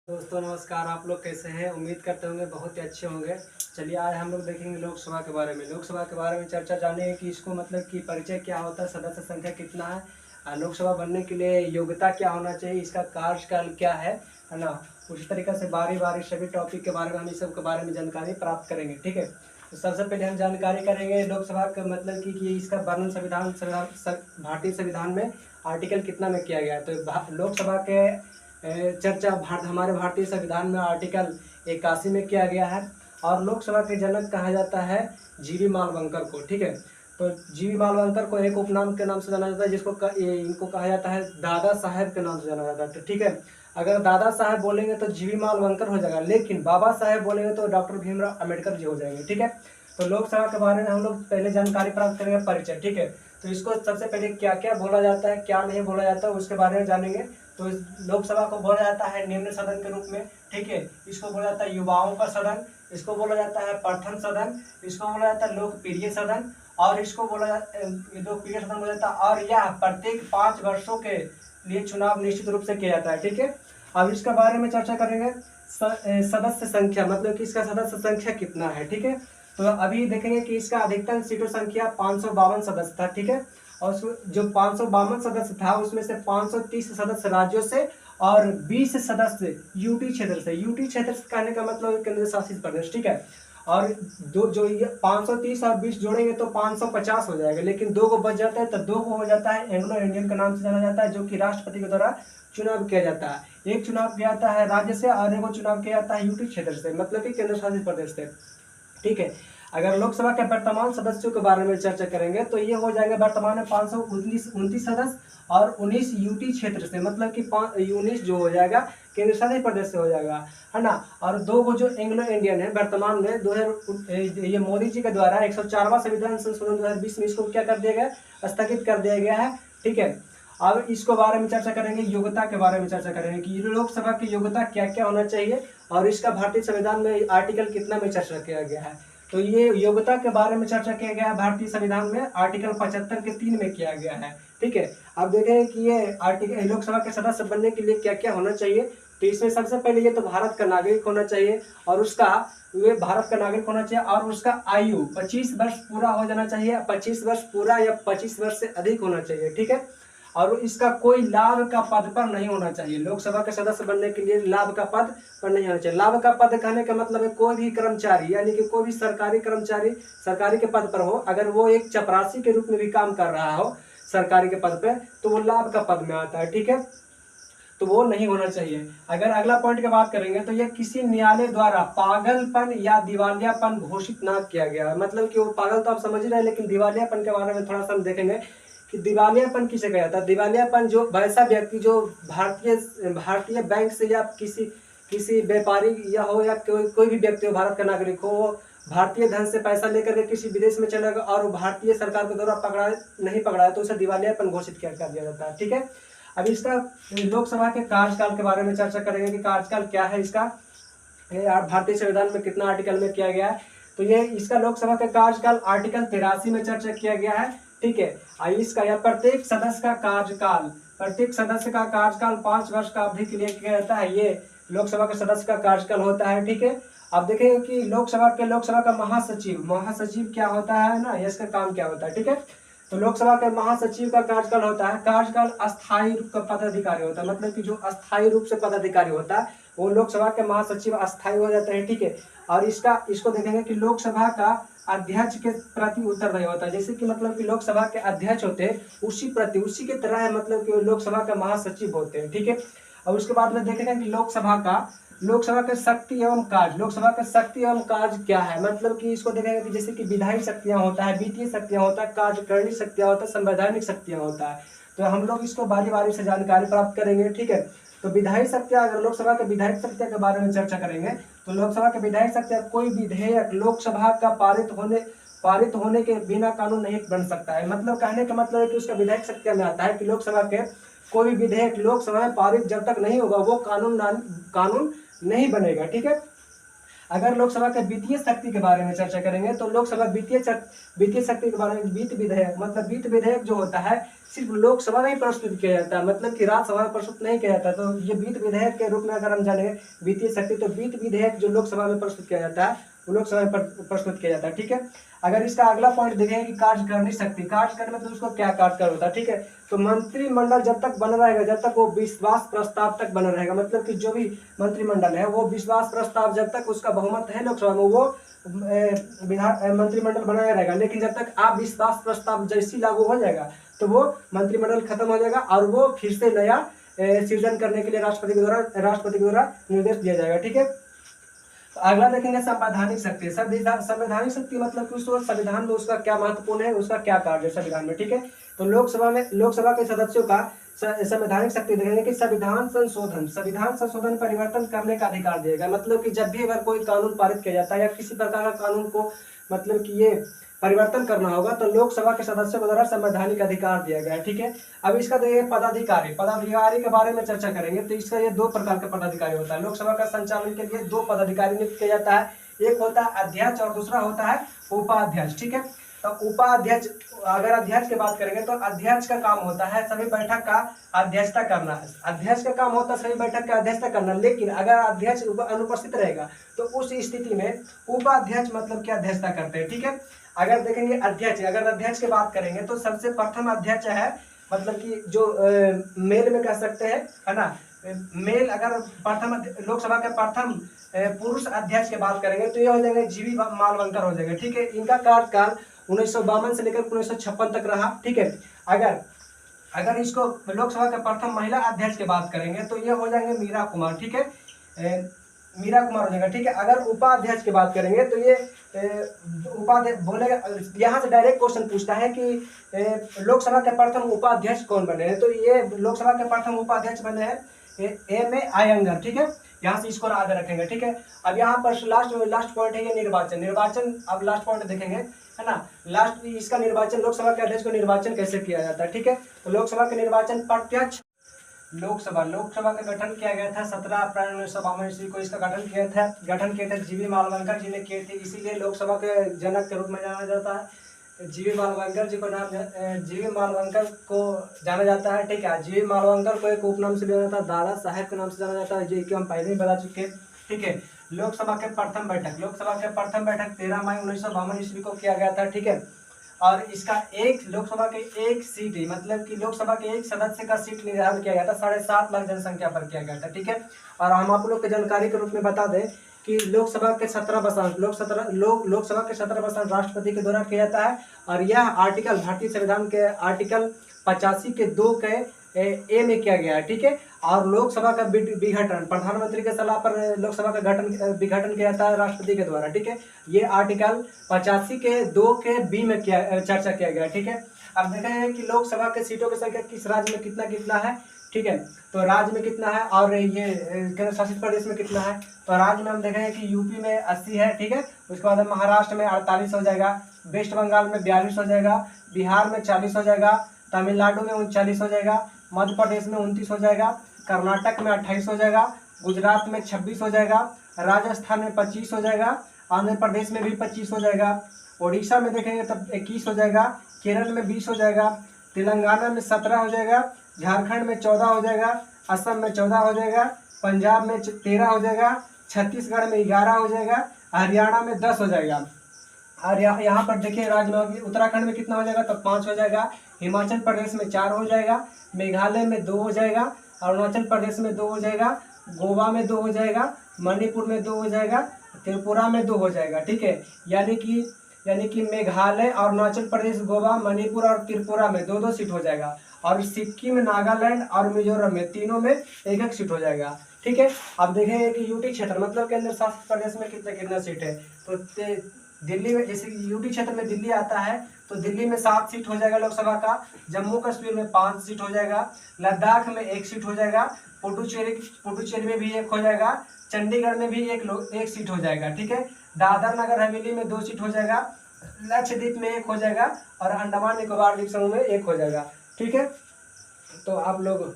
दोस्तों नमस्कार। आप लोग कैसे हैं? उम्मीद करते होंगे बहुत ही अच्छे होंगे। चलिए आज हम लोग देखेंगे लोकसभा के बारे में। लोकसभा के बारे में चर्चा जानेंगे कि इसको मतलब कि परिचय क्या होता है, सदस्य संख्या कितना है, लोकसभा बनने के लिए योग्यता क्या होना चाहिए, इसका कार्यकाल क्या है ना। उसी तरीके से बारी बारी सभी टॉपिक के बारे में हम इस सब के बारे में जानकारी प्राप्त करेंगे। ठीक है, तो सबसे पहले हम जानकारी करेंगे लोकसभा का मतलब कि इसका वर्णन भारतीय संविधान में आर्टिकल कितना में किया गया है। तो लोकसभा के चर्चा हमारे भारतीय संविधान में आर्टिकल 81 में किया गया है। और लोकसभा के जनक कहा जाता है जीवी मालवंकर को। ठीक है, तो जीवी मालवंकर को एक उपनाम के नाम से जाना जाता है, इनको कहा जाता है दादा साहेब के नाम से जाना जाता है। तो ठीक है, अगर दादा साहेब बोलेंगे तो जीवी मालवंकर हो जाएगा, लेकिन बाबा साहेब बोलेंगे तो डॉक्टर भीमराव अम्बेडकर जी हो जाएंगे। ठीक है, तो लोकसभा के बारे में हम लोग पहले जानकारी प्राप्त करेंगे, परिचय। ठीक है, तो इसको सबसे पहले क्या क्या बोला जाता है, क्या नहीं बोला जाता है, उसके बारे में जानेंगे। तो लोकसभा को बोला जाता है निम्न सदन के रूप में। ठीक है, इसको बोला जाता है युवाओं का सदन, इसको बोला जाता है प्रथम सदन, इसको बोला जाता है लोकप्रिय सदन, और इसको बोला लोकप्रिय सदन बोला जाता है। और यह प्रत्येक 5 वर्षों के लिए चुनाव निश्चित रूप से किया जाता है। ठीक है, अब इसके बारे में चर्चा करेंगे। सदस्य संख्या मतलब कि इसका सदस्य संख्या कितना है। ठीक है, तो अभी देखेंगे कि इसका अधिकतम सीटों संख्या 552 सदस्य था। ठीक है, और जो 552 सदस्य था उसमें से 530 सदस्य राज्यों से और 20 सदस्य यूटी क्षेत्र से। यूटी क्षेत्र से कहने का मतलब केंद्र शासित प्रदेश। ठीक है, और जो ये 530 और 20 जोड़ेंगे तो 550 हो जाएगा, लेकिन 2 को बच जाता है तो 2 को हो जाता है एंग्लो इंडियन के नाम से जाना जाता है, जो कि राष्ट्रपति के द्वारा चुनाव किया जाता है। एक चुनाव किया जाता है राज्य से और एक चुनाव किया जाता है यूटी क्षेत्र से, मतलब कि केंद्र शासित प्रदेश से। ठीक है, अगर लोकसभा के वर्तमान सदस्यों के बारे में चर्चा करेंगे तो ये हो जाएगा वर्तमान में 529 सदस्य और 19 यूटी क्षेत्र से, मतलब कि 19 जो हो जाएगा केंद्र शासित प्रदेश से हो जाएगा, है ना। और 2 वो जो एंग्लो इंडियन है वर्तमान में 2000 ये मोदी जी के द्वारा 104वां संविधान संशोधन 2020 में इसको क्या कर दिया गया, स्थगित कर दिया गया है। ठीक है, अब इसको बारे में चर्चा करेंगे, योग्यता के बारे में चर्चा करेंगे कि लोकसभा की योग्यता क्या क्या होना चाहिए और इसका भारतीय संविधान में आर्टिकल कितना में चर्चा किया गया है। तो ये योग्यता के बारे में चर्चा किया गया है भारतीय संविधान में आर्टिकल 75 के 3 में किया गया है। ठीक है, अब देखें कि ये आर्टिकल लोकसभा के सदस्य बनने के लिए क्या क्या होना चाहिए। तो इसमें सबसे पहले ये तो भारत का नागरिक होना चाहिए और उसका वे भारत का नागरिक होना चाहिए और उसका आयु 25 वर्ष पूरा हो जाना चाहिए, 25 वर्ष पूरा या 25 वर्ष से अधिक होना चाहिए। ठीक है, और इसका कोई लाभ का पद पर नहीं होना चाहिए। लोकसभा के सदस्य बनने के लिए लाभ का पद पर नहीं होना चाहिए। लाभ का पद कहने का मतलब है कोई भी कर्मचारी यानी कि कोई भी सरकारी कर्मचारी सरकारी के पद पर हो, अगर वो एक चपरासी के रूप में भी काम कर रहा हो सरकारी के पद पे, तो वो लाभ का पद में आता है। ठीक है, तो वो नहीं होना चाहिए। अगर अगला पॉइंट की बात करेंगे तो यह किसी न्यायालय द्वारा पागलपन या दिवालियापन घोषित ना किया गया, मतलब कि वो पागल तो आप समझ ही रहे हैं, लेकिन दिवालियापन के बारे में थोड़ा सा हम देखेंगे कि दिवालियापन किसे कहा जाता है। दिवालियापन जो वैसा व्यक्ति जो भारतीय बैंक से या किसी व्यापारी या हो या कोई भी व्यक्ति हो, भारत का नागरिक हो, वो भारतीय धन से पैसा लेकर के किसी विदेश में चला गया और भारतीय सरकार के द्वारा नहीं पकड़ा है तो उसे दिवालियापन घोषित कर दिया जाता है। ठीक है, अब इसका लोकसभा के कार्यकाल के बारे में चर्चा करेंगे कि कार्यकाल क्या है इसका, भारतीय संविधान में कितना आर्टिकल में किया गया है। तो ये इसका लोकसभा का कार्यकाल आर्टिकल 83 में चर्चा किया गया है। ठीक है, इसका या प्रत्येक सदस्य का कार्यकाल 5 वर्ष का अवधि के लिए किया जाता है। ये लोकसभा के सदस्य का कार्यकाल होता है। ठीक है, अब देखेंगे कि लोकसभा का महासचिव क्या होता है ना, इसका काम क्या होता है। ठीक है, तो लोकसभा के महासचिव का कार्यकाल होता है, कार्यकाल अस्थायी रूप का पदाधिकारी होता है, मतलब कि जो अस्थायी रूप से पदाधिकारी होता है वो लोकसभा के महासचिव अस्थायी हो जाते हैं। ठीक है, और इसको देखेंगे कि लोकसभा का अध्यक्ष के प्रति उत्तरदायी होता है, जैसे कि मतलब कि लोकसभा के अध्यक्ष होते हैं उसी के तरह मतलब कि लोकसभा के महासचिव होते हैं। ठीक है, और उसके बाद में देखेंगे कि लोकसभा का शक्ति एवं कार्य क्या है, मतलब कि इसको देखेंगे कि जैसे कि विधायी शक्तियां होता है, वित्तीय शक्तियां होता है, कार्यकारिणी शक्तियां होता है, संवैधानिक शक्तियां होता है। तो हम लोग इसको बारी बारी से जानकारी प्राप्त करेंगे। ठीक है, तो विधायी शक्तियां, अगर लोकसभा के विधायक शक्तियां के बारे में चर्चा करेंगे तो लोकसभा के विधायक शक्तियां कोई विधेयक लोकसभा का पारित होने के बिना कानून नहीं बन सकता है। मतलब कहने का मतलब है कि उसका विधायक शक्तियां में आता है कि लोकसभा के कोई भी विधेयक लोकसभा में पारित जब तक नहीं होगा वो कानून नहीं बनेगा। ठीक है, अगर लोकसभा के वित्तीय शक्ति के बारे में चर्चा करेंगे तो लोकसभा वित्तीय शक्ति के बारे में वित्त विधेयक जो होता है सिर्फ लोकसभा में ही प्रस्तुत किया जाता है, मतलब कि राज्यसभा में प्रस्तुत नहीं किया जाता। तो ये वित्त विधेयक के रूप में अगर हम जाने वित्तीय शक्ति, तो वित्त विधेयक जो लोकसभा में प्रस्तुत किया जाता है वो लोकसभा में प्रस्तुत किया जाता है। ठीक है, अगर इसका अगला पॉइंट देखेंगे कि कार्यकारिणी शक्ति, कार्यकारिणी मतलब उसको क्या कार्यकाल होता है। ठीक है, तो मंत्रिमंडल जब तक बना रहेगा, जब तक वो विश्वास प्रस्ताव तक बना रहेगा, मतलब कि जो भी मंत्रिमंडल है वो विश्वास प्रस्ताव जब तक उसका बहुमत है लोकसभा में, वो विधान मंत्रिमंडल बनाया रहेगा। लेकिन जब तक अविश्वास प्रस्ताव जैसी लागू हो जाएगा तो वो मंत्रिमंडल खत्म हो जाएगा और वो फिर से नया सृजन करने के लिए राष्ट्रपति के द्वारा निर्देश दिया जाएगा। ठीक है, तो अगला देखेंगे संवैधानिक शक्ति। संवैधानिक शक्ति मतलब कि उस संविधान में उसका क्या महत्वपूर्ण है, उसका क्या कार्य है संविधान में। ठीक है, तो लोकसभा के सदस्यों का संवैधानिक शक्ति देखेंगे कि संविधान संशोधन परिवर्तन करने का अधिकार देगा। मतलब कि जब भी अगर कोई कानून पारित किया जाता है या किसी प्रकार का कानून को मतलब कि ये परिवर्तन करना होगा तो लोकसभा के सदस्यों के द्वारा संवैधानिक अधिकार दिया गया है। ठीक है, अब इसका देखिए पदाधिकारी के बारे में चर्चा करेंगे। तो इसका ये दो प्रकार के पदाधिकारी होता है। लोकसभा का संचालन के लिए दो पदाधिकारी नियुक्त किया जाता है, एक होता है अध्यक्ष और दूसरा होता है उपाध्यक्ष। ठीक है, तो उपाध्यक्ष, अगर अध्यक्ष की बात करेंगे तो अध्यक्ष का काम होता है सभी बैठक का अध्यक्षता करना। अध्यक्ष का काम होता है सभी बैठक का अध्यक्षता करना, लेकिन अगर अध्यक्ष अनुपस्थित रहेगा तो उस स्थिति में उपाध्यक्ष मतलब क्या अध्यक्षता करते हैं। ठीक है, अगर देखेंगे अगर अध्यक्ष की बात करेंगे तो सबसे प्रथम अध्यक्ष है, मतलब कि जो मेल में कह सकते हैं, है ना, मेल। अगर प्रथम लोकसभा के प्रथम पुरुष अध्यक्ष की बात करेंगे तो ये हो जाएंगे जीवी मालवंकर हो जाएंगे। ठीक है, इनका कार्यकाल 1952 से लेकर 1956 तक रहा। ठीक है, अगर इसको लोकसभा के प्रथम महिला अध्यक्ष की बात करेंगे तो ये हो जाएंगे मीरा कुमार। ठीक है, मीरा कुमार हो जाएगा। ठीक है, अगर उपाध्यक्ष की बात करेंगे तो ये उपाध्यक्ष बोलेगा, यहाँ से डायरेक्ट क्वेश्चन पूछता है कि लोकसभा के प्रथम उपाध्यक्ष कौन बने हैं, तो ये लोकसभा के प्रथम उपाध्यक्ष बने हैं एम ए अयंगर। ठीक है, यहाँ से इसको आगे रखेंगे। ठीक है, अब यहाँ पर लास्ट पॉइंट है ये निर्वाचन। अब लास्ट पॉइंट देखेंगे, है ना, लास्ट इसका निर्वाचन, लोकसभा के अध्यक्ष को निर्वाचन कैसे किया जाता है। ठीक है, तो लोकसभा के निर्वाचन प्रत्यक्ष लोकसभा का गठन किया गया था 17 अप्रैल 1952 ईस्वी को। इसका गठन किए थे जीवी मालवंकर जी ने किए थे, इसीलिए लोकसभा के जनक के रूप में जाना जाता है। जीवी मालवंकर जी को जीवी मालवंकर को जाना जाता है। ठीक है, जीवी मालवंकर को एक उपनाम से जाना जाता है, दादा साहेब के नाम से जाना जाता है, जी कि हम पहले ही बता चुके हैं। ठीक है, लोकसभा के प्रथम बैठक 13 मई 1952 ईस्वी को किया गया था। ठीक है, और इसका लोकसभा के एक सीट, मतलब कि लोकसभा के एक सदस्य का सीट निर्धारण किया गया था 7.5 लाख जनसंख्या पर किया गया था। ठीक है, और हम आप लोग की जानकारी के रूप में बता दें कि लोकसभा के 17 वसांश राष्ट्रपति के द्वारा किया जाता है। और यह आर्टिकल भारतीय संविधान के आर्टिकल 85 के 2 के ए में किया गया है। ठीक है, और लोकसभा का विघटन प्रधानमंत्री के सलाह पर लोकसभा का विघटन किया जाता है राष्ट्रपति के द्वारा। ठीक है, ये आर्टिकल 85 के 2 के बी में चर्चा किया गया। ठीक है, अब देखेंगे कि लोकसभा के सीटों की संख्या किस राज्य में कितना है। ठीक है, तो राज्य में कितना है और ये केंद्र शासित प्रदेश में कितना है। तो राज्य में हम देखेंगे कि यूपी में 80 है। ठीक है, उसके बाद महाराष्ट्र में 48 हो जाएगा, वेस्ट बंगाल में 42 हो जाएगा, बिहार में 40 हो जाएगा, तमिलनाडु में 39 हो जाएगा, मध्य प्रदेश में 29 हो जाएगा, कर्नाटक में 28 हो जाएगा, गुजरात में 26 हो जाएगा, राजस्थान में 25 हो जाएगा, आंध्र प्रदेश में भी 25 हो जाएगा, उड़ीसा में देखेंगे तब 21 हो जाएगा, केरल में 20 हो जाएगा, तेलंगाना में 17 हो जाएगा, झारखंड में 14 हो जाएगा, असम में 14 हो जाएगा, पंजाब में 13 हो जाएगा, छत्तीसगढ़ में 11 हो जाएगा, हरियाणा में 10 हो जाएगा। और यहाँ पर देखिए राज्य में उत्तराखंड में कितना हो जाएगा तो 5 हो जाएगा, हिमाचल प्रदेश में 4 हो जाएगा, मेघालय में 2 हो जाएगा, अरुणाचल प्रदेश में 2 हो जाएगा, गोवा में 2 हो जाएगा, मणिपुर में 2 हो जाएगा, त्रिपुरा में 2 हो जाएगा। ठीक है, यानी कि मेघालय, अरुणाचल प्रदेश, गोवा, मणिपुर और त्रिपुरा में 2-2 सीट हो जाएगा, और सिक्किम, नागालैंड और मिजोरम में तीनों में 1-1 सीट हो जाएगा। ठीक है, अब देखेंगे कि यूटी क्षेत्र मतलब केंद्र शासित प्रदेश में कितना सीट है। तो दिल्ली में, जैसे यूटी क्षेत्र में दिल्ली आता है तो दिल्ली में 7 सीट हो जाएगा लोकसभा का, जम्मू कश्मीर में 5 सीट हो जाएगा, लद्दाख में 1 सीट हो जाएगा, पुडुचेरी में भी 1 हो जाएगा, चंडीगढ़ में भी 1 सीट हो जाएगा। ठीक है, दादर नगर हवेली में 2 सीट हो जाएगा, लक्षद्वीप में 1 हो जाएगा और अंडमान निकोबार द्वीप समूह में 1 हो जाएगा। ठीक है, तो आप लोग